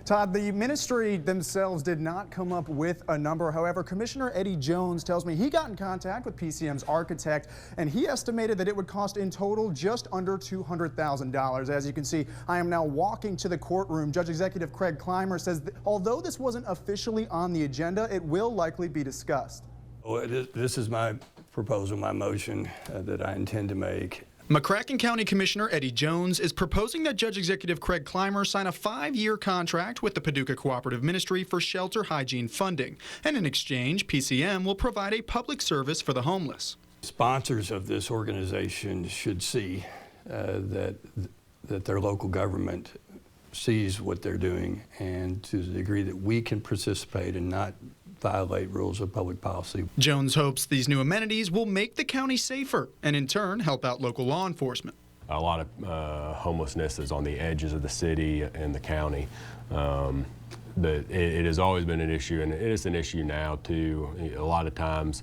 Todd, the ministry themselves did not come up with a number. However, Commissioner Eddie Jones tells me he got in contact with PCM's architect, and he estimated that it would cost in total just under $200,000. As you can see, I am now walking to the courtroom. Judge Executive Craig Clymer says that although this wasn't officially on the agenda, it will likely be discussed. Well, this is my proposal, my motion that I intend to make. McCracken County Commissioner Eddie Jones is proposing that Judge Executive Craig Clymer sign a 5-year contract with the Paducah Cooperative Ministry for shelter hygiene funding, and in exchange, PCM will provide a public service for the homeless. Sponsors of this organization should see that their local government sees what they're doing, and to the degree that we can participate and not violate rules of public policy. Jones hopes these new amenities will make the county safer and in turn help out local law enforcement. A lot of homelessness is on the edges of the city and the county. It has always been an issue, and it is an issue now too. A lot of times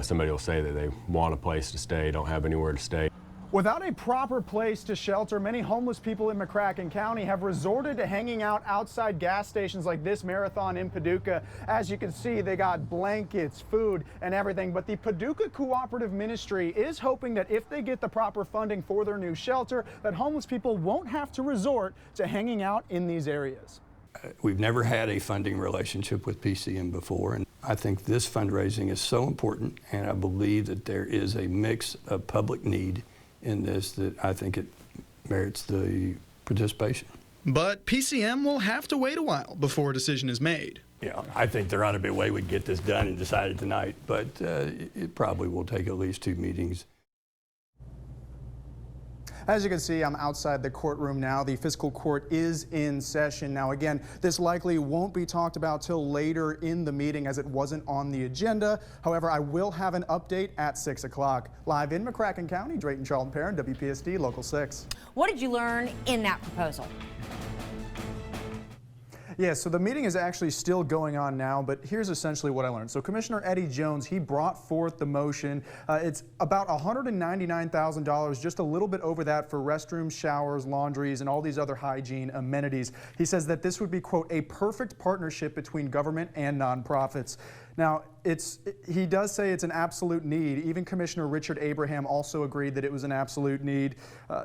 somebody will say that they want a place to stay, don't have anywhere to stay. Without a proper place to shelter, many homeless people in McCracken County have resorted to hanging out outside gas stations like this Marathon in Paducah. As you can see, they got blankets, food, and everything. But the Paducah Cooperative Ministry is hoping that if they get the proper funding for their new shelter, that homeless people won't have to resort to hanging out in these areas. We've never had a funding relationship with PCM before, and I think this fundraising is so important, and I believe that there is a mix of public need in this that I think it merits the participation. But PCM will have to wait a while before a decision is made. Yeah, I think there ought to be a way we get this done and decided tonight, but it probably will take at least 2 meetings. As you can see, I'm outside the courtroom now. The fiscal court is in session. Now, again, this likely won't be talked about till later in the meeting as it wasn't on the agenda. However, I will have an update at 6 o'clock. Live in McCracken County, Drayton Charlton-Perrin, WPSD Local 6. What did you learn in that proposal? Yeah, so the meeting is actually still going on now, but here's essentially what I learned. So Commissioner Eddie Jones, he brought forth the motion. It's about $199,000, just a little bit over that for restrooms, showers, laundries, and all these other hygiene amenities. He says that this would be, quote, a perfect partnership between government and nonprofits. Now, he does say it's an absolute need. Even Commissioner Richard Abraham also agreed that it was an absolute need.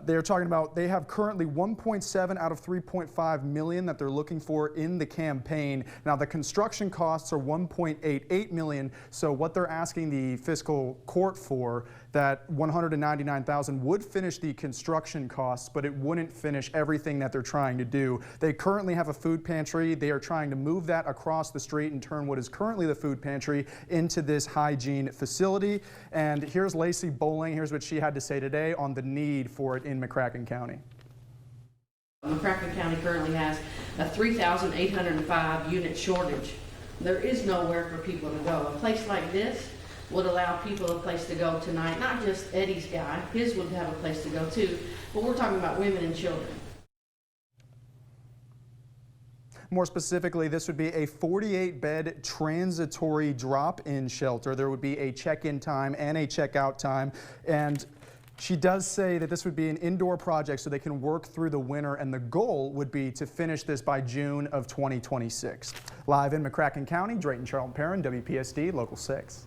They're talking about they have currently 1.7 out of 3.5 million that they're looking for in the campaign. Now, the construction costs are 1.88 million. So what they're asking the fiscal court for, that 199,000 would finish the construction costs, but it wouldn't finish everything that they're trying to do. They currently have a food pantry. They are trying to move that across the street and turn what is currently the food pantry into this hygiene facility. And here's Lacey Bowling. Here's what she had to say today on the need for it in McCracken County. McCracken County currently has a 3,805 unit shortage. There is nowhere for people to go. A place like this would allow people a place to go tonight. Not just Eddie's guy, his would have a place to go too, but we're talking about women and children. More specifically, this would be a 48-bed transitory drop-in shelter. There would be a check-in time and a check-out time. And she does say that this would be an indoor project so they can work through the winter, and the goal would be to finish this by June of 2026. Live in McCracken County, Drayton Charlton-Perrin, WPSD Local 6.